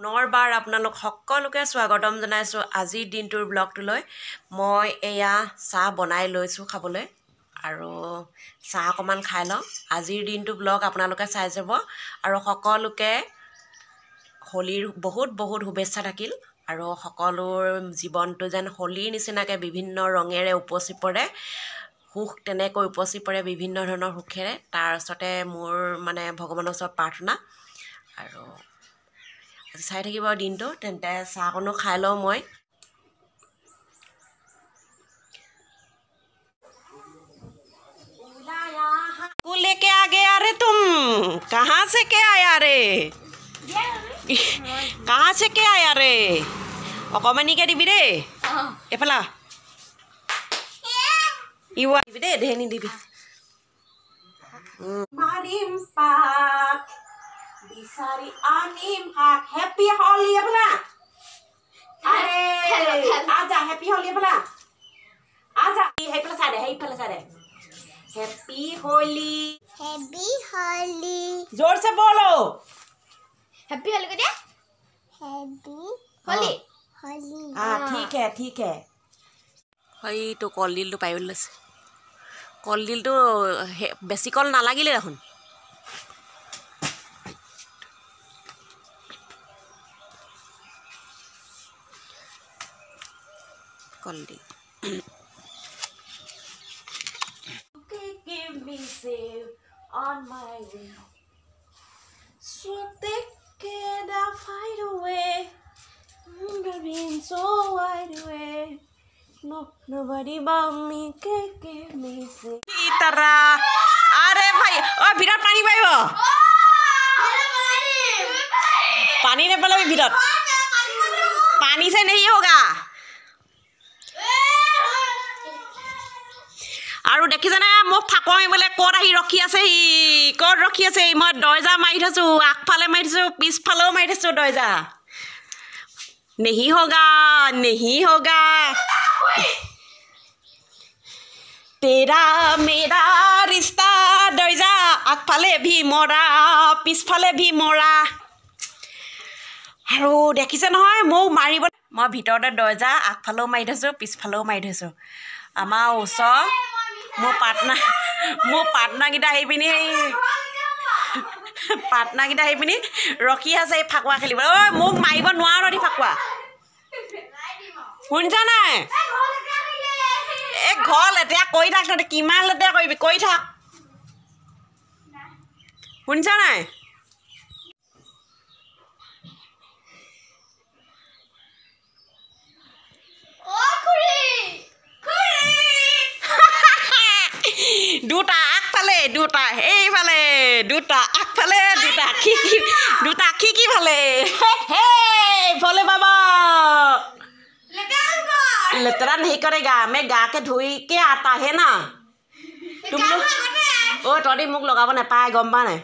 পুনৰবাৰ আপোনালোক সকলোকে স্বাগতম জনাইছোঁ আজিৰ দিনটোৰ ব্লগটোলৈ। মই এয়া চাহ বনাই লৈছোঁ খাবলৈ আৰু চাহ অকণমান খাই লওঁ। আজিৰ দিনটো ব্লগ আপোনালোকে চাই যাব আৰু সকলোকে হোলীৰ বহুত বহুত শুভেচ্ছা থাকিল আৰু সকলোৰ জীৱনটো যেন হোলীৰ নিচিনাকৈ বিভিন্ন ৰঙেৰে উপচি পৰে, সুখ তেনেকৈ উপচি পৰে বিভিন্ন ধৰণৰ সুখেৰে। তাৰ ওচৰতে মোৰ ভগৱানৰ ওচৰত প্ৰাৰ্থনা। আৰু চাই থাকিব দিনটো, তেন্তে চাহকণো খাই লওঁ মই। लेके आ गया रे तुम, कहाँ से के आया रे, कहाँ से के आया रे, অকমানিকে দিবি দেই, এফালা ইৱা দিবি দেই, ধেনি দিবি। মাৰিম পাত বিচাৰি আনিম হাত, হেপী হলি এফালা, আৰে আজা হেপী হলি এফালা, আজা সেইফালে চাই দে, সেইফালে চাই দে। हैप्पी होली, हैप्पी होली, जोर से बोलो। हैप्पी होली को दिया, हैप्पी होली होली। हाँ ठीक है ठीक है। हई तो कलडिल तो पाइबल लस, कलडिल तो बेसी कल नालागिले देखुन। कलडिल give me safe on my way, so they cannot find a way, the rain so wide away, no nobody but me can give me safe. Itara are bhai o birat pani paibo, pani ne palabi birat, pani se nahi hoga। আৰু দেখিছানে মোক ফাকুৱা মাৰিবলৈ ক'ত আহি ৰখি আছে, সি ক'ত ৰখি আছে। মই দৰ্জা মাৰি থৈছোঁ, আগফালে মাৰি থৈছোঁ, পিছফালেও মাৰি থৈছোঁ দৰ্জা। নেহি হোগা নেহি হোগা, তেৰা মেৰা ৰিষ্টা, দৰ্জা আগফালে ভি মৰা পিছফালে ভি মৰা। আৰু দেখিছে নহয় মোক মাৰিব, মই ভিতৰতে দৰ্জা আগফালেও মাৰি থৈছোঁ, পিছফালেও মাৰি থৈছোঁ। আমাৰ ওচৰ মোৰ পাৰ্টনাৰকেইটা আহি পিনি, ৰখি আছে এই ফাকুৱা খেলিব। ঐ মোক মাৰিব নোৱাৰো দেই ফাকুৱা, শুনিছ নাই? এই ঘৰ লেতেৰা কৰি থাক, তহঁতে কিমান লেতেৰা কৰিবি কৰি থাক, শুনিছ নাই? দুটা আগফালে, দুটা এইফালে, দুটা আগফালে, দুটা খিকি ফালে। भोले बाबा लेतरा नहीं करेगा, मैं गा के धोई के आता है ना। तुम लोग ओ तोड़ी मुक लगाब नापाय, गम पा ना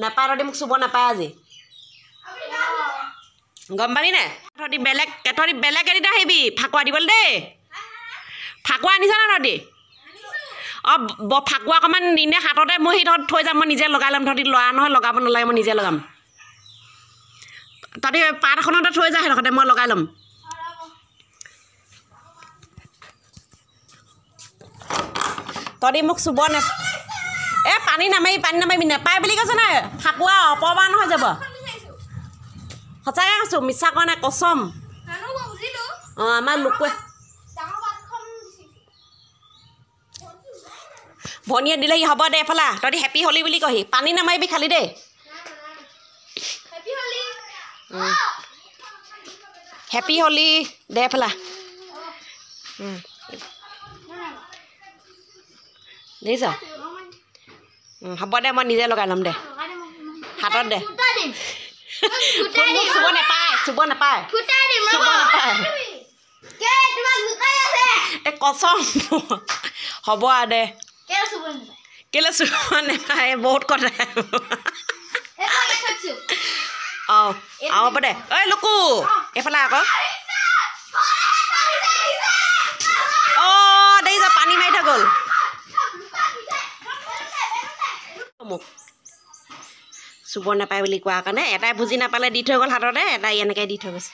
नापाय, तोड़ी मुक चुब नापाय আজি, गम पानी ना। तोड़ी बेलेग एदिन আহিবি ফাকুৱা দিবলৈ দেই। ফাকুৱা আনিছ না তহঁতি? ফাকুৱা অকণমান দিনে হাততে মই সেই তহঁত থৈ যাম, মই নিজে লগাই ল'ম। তহঁতি ল'ৰা নহয়, লগাব নালাগে, মই নিজে লগাম। তহঁতি পাত এখনতে থৈ যা, সেইডোখৰতে মই লগাই ল'ম। তহঁতি মোক চুব নে এই পানী নামাৰিবি নেপায় বুলি কৈছে নাই। ফাকুৱা অপমান হৈ যাব, সঁচাকৈ কৈছোঁ, মিছা কোৱা নাই, কচম। অঁ আমাৰ লোকে ভনীয়ে দিলেহি, হ'ব দে এফালা, তহঁতি হেপী হলি বুলি কহি, পানী নামাৰিবি খালি দেই। হেপী হলি দে এফালা, দেখিছ? হ'ব দে, মই নিজে লগাই ল'ম দে, হাতত দে। মোক চুব নাপায়, চুব নাপায়, চুব নাপায়, এই কচম। হ'ব আৰু দে, কেলে চুব নাপায়, বহুত কথা। অঁ হ'ব দে। ঐ লোকু এইফালে আকৌ, অঁ দেখিছ পানী মাৰি থৈ গ'ল মোক। চুব নাপায় বুলি কোৱাৰ কাৰণে এটাই বুজি নাপালে দি থৈ গ'ল হাততে, এটাই এনেকৈ দি থৈ গৈছে।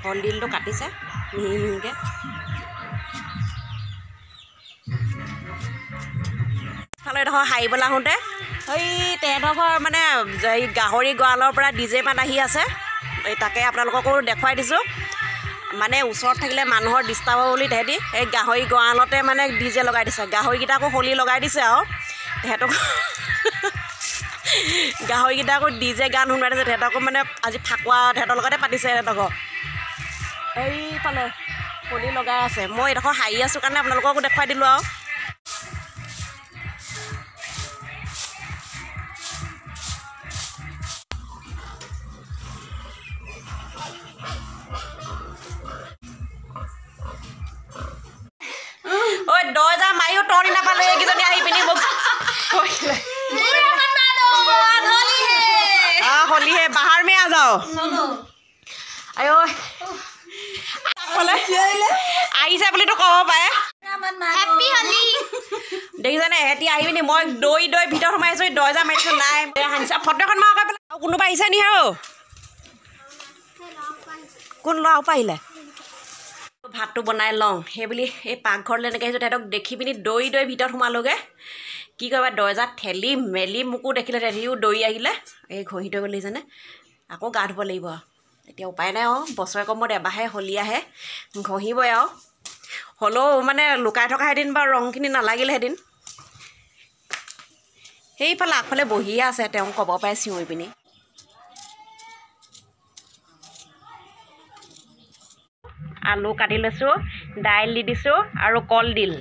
কলডিলটো কাটিছে মিহি মিহিকৈ। ফালে এডোখৰ সাৰিবলৈ আহোঁতে এই তেহেঁতৰ ঘৰ মানে এই গাহৰি গঁৰালৰ পৰা ডিজে মাত আহি আছে, এই তাকে আপোনালোককো দেখুৱাই দিছোঁ। মানে ওচৰত থাকিলে মানুহৰ ডিষ্টাৰ্ব হ'ব বুলি তেহেঁতি এই গাহৰি গঁৰালতে মানে ডিজে লগাই দিছে। গাহৰিকেইটাকো হোলী লগাই দিছে আৰু তেহেঁতক গাহৰিকেইটাকো ডিজে গান শুনাই দিছে। তেহেঁতকো মানে আজি ফাকুৱা তেহেঁতৰ লগতে পাতিছে। তেহেঁতক এইফালে হোলী লগাই আছে। মই এইডোখৰ সাৰি আছোঁ কাৰণে আপোনালোককো দেখুৱাই দিলোঁ আৰু। ঐ দৰ্জা মাৰিও তৰি নাপালোঁ, এইকেইজনী আহি পিনি মোক होली है बाहर में आ जाओ। आयो আহিছে বুলি তো ক'ব পাৰে। हैप्पी होली দেখিছানে এহেঁতি আহি পিনি মই দৈ দৈ ভিতৰত সোমাইছোঁ, দৰ্জা মাৰিছোঁ নাই। হানিছা ফটো এখন মাৰক পেলাই। আৰু কোনোবা আহিছে নি আৰু কোন ল'ৰা আৰু আহিলে? ভাতটো বনাই লওঁ সেইবুলি এই পাকঘৰলৈ এনেকৈ আহিছোঁ। তেহেঁতক দেখি পিনি দৈ দৈ ভিতৰত সোমালোগৈ। কি কৰিবা, দৰ্জাত ঠেলি মেলি মোকো দেখিলে, তেহেঁতিও দৌৰি আহিলে। এই ঘঁহি থৈ গ'ল দেখিছেনে। আকৌ গা ধুব লাগিব আৰু এতিয়া উপায় নাই আৰু। বছৰেকৰ মূৰত এবাৰহে হোলী আহে, ঘঁহিবই আৰু। হ'লেও মানে লুকাই থকা এদিন বা ৰংখিনি নালাগিলে এদিন। সেইফালে আগফালে বহিয়ে আছে, তেওঁ ক'ব পাৰে চিঞৰি পিনি। আলু কাটি লৈছোঁ, দাইল দি দিছোঁ আৰু কলডিল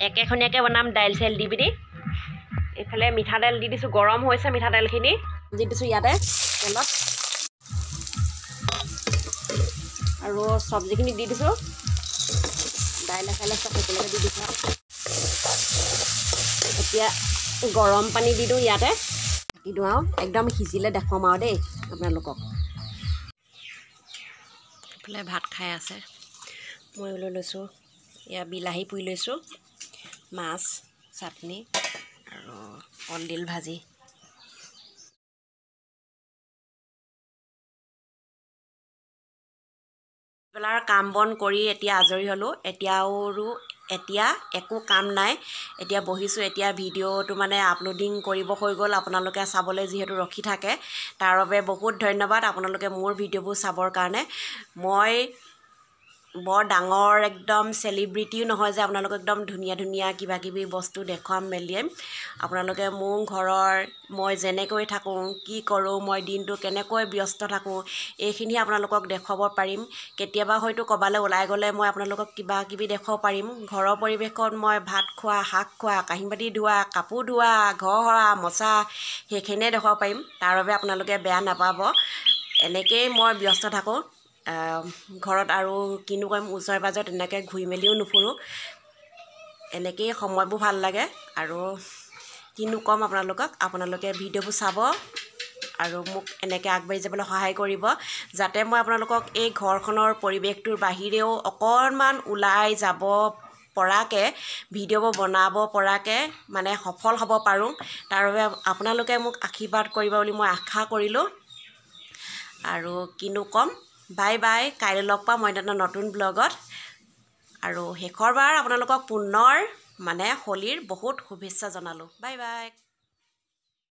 একেখনীয়াকৈ বনাম দাইল চাইল দি পিনি। এইফালে মিঠাতেল দি দিছোঁ, গৰম হৈছে মিঠাতেলখিনি দি দিছোঁ ইয়াতে তেলত, আৰু চব্জিখিনি দি দিছোঁ। দাইলে চাইলে চব একেলগে দি দিছোঁ। এতিয়া গৰম পানী দি দিওঁ ইয়াতে, ঢাকি দিওঁ আৰু একদম সিজিলে দেখুৱাম আৰু দেই আপোনালোকক। এইফালে ভাত খাই আছে, মই লৈ লৈছোঁ এয়া বিলাহী পুৰি লৈছোঁ, মাছ চাটনি আৰু কলডিল ভাজি। বেলাৰ কাম বন কৰি এতিয়া আজৰি হ'লোঁ। এতিয়া একো কাম নাই, এতিয়া বহিছোঁ। এতিয়া ভিডিঅ'টো মানে আপলোডিং কৰিব হৈ গ'ল। আপোনালোকে চাবলৈ যিহেতু ৰখি থাকে, তাৰ বাবে বহুত ধন্যবাদ আপোনালোকে মোৰ ভিডিঅ'বোৰ চাবৰ কাৰণে। মই বৰ ডাঙৰ একদম চেলিব্ৰিটিও নহয় যে আপোনালোকক একদম ধুনীয়া ধুনীয়া কিবা কিবি বস্তু দেখুৱাম মেলিম। আপোনালোকে মোৰ ঘৰৰ মই যেনেকৈ থাকোঁ, কি কৰোঁ, মই দিনটো কেনেকৈ ব্যস্ত থাকোঁ, এইখিনি আপোনালোকক দেখুৱাব পাৰিম। কেতিয়াবা হয়তো ক'ৰবালৈ ওলাই গ'লে মই আপোনালোকক কিবা কিবি দেখুৱাব পাৰিম। ঘৰৰ পৰিৱেশত মই ভাত খোৱা, শাক খোৱা, কাঁহী বাতি ধোৱা, কাপোৰ ধোৱা, ঘৰ সৰা, মচা, সেইখিনিয়ে দেখুৱাব পাৰিম। তাৰ বাবে আপোনালোকে বেয়া নাপাব। এনেকৈয়ে মই ব্যস্ত থাকোঁ ঘৰত, আৰু কিনো কৰিম, ওচৰে পাঁজৰে তেনেকৈ ঘূৰি মেলিও নুফুৰোঁ। এনেকৈয়ে সময়বোৰ ভাল লাগে। আৰু কিনো ক'ম আপোনালোকক, আপোনালোকে ভিডিঅ'বোৰ চাব আৰু মোক এনেকৈ আগবাঢ়ি যাবলৈ সহায় কৰিব, যাতে মই আপোনালোকক এই ঘৰখনৰ পৰিৱেশটোৰ বাহিৰেও অকণমান ওলাই যাব পৰাকৈ ভিডিঅ'বোৰ বনাব পৰাকৈ মানে সফল হ'ব পাৰোঁ। তাৰ বাবে আপোনালোকে মোক আশীৰ্বাদ কৰিব বুলি মই আশা কৰিলোঁ। আৰু কিনো ক'ম, বাই বাই। কাইলৈ লগ পাম মই এটা নতুন ব্লগত। আৰু শেষৰবাৰ আপোনালোকক পুনৰ মানে হোলীৰ বহুত শুভেচ্ছা জনালোঁ। Bye bye.